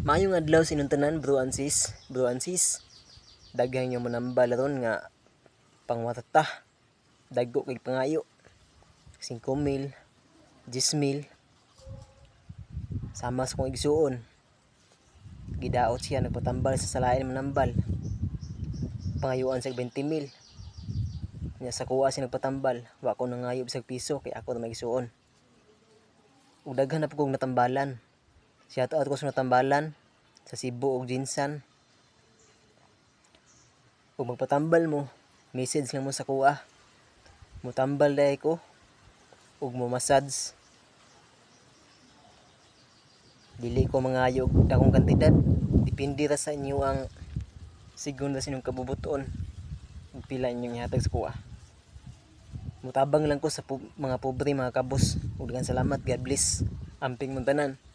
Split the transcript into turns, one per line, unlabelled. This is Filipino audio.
Maayong adlaw sa inyong tanan, bro and sis. Bro and sis, daghang nyo manambal ron nga pangwatata. Dagko kay pangayo. 5,000, 10,000. Sama sa kong igsuon. Gidaot siya, nagpatambal sa salain manambal. Pangayuan sa 20,000. Nya sa kuha siya nagpatambal. Wa ko nangayo bisag piso kay ako na magsuon. Ug daghan na po kong natambalan. Shout out ko sa natambalan sa Cebu ug Jinsan. Ug magpatambal mo, message lang mo sa kuha. Mutambal dahi ko ug mo massage. Dili ko mangayo og dakong kantidad. Depende ra sa inyo ang sigon ra sa inyong kabubuton ug pila inyong ihatag sa kuha. Mutabang lang ko sa mga pobre, mga kabos. Ug daghang salamat. God bless. Amping mong tanan.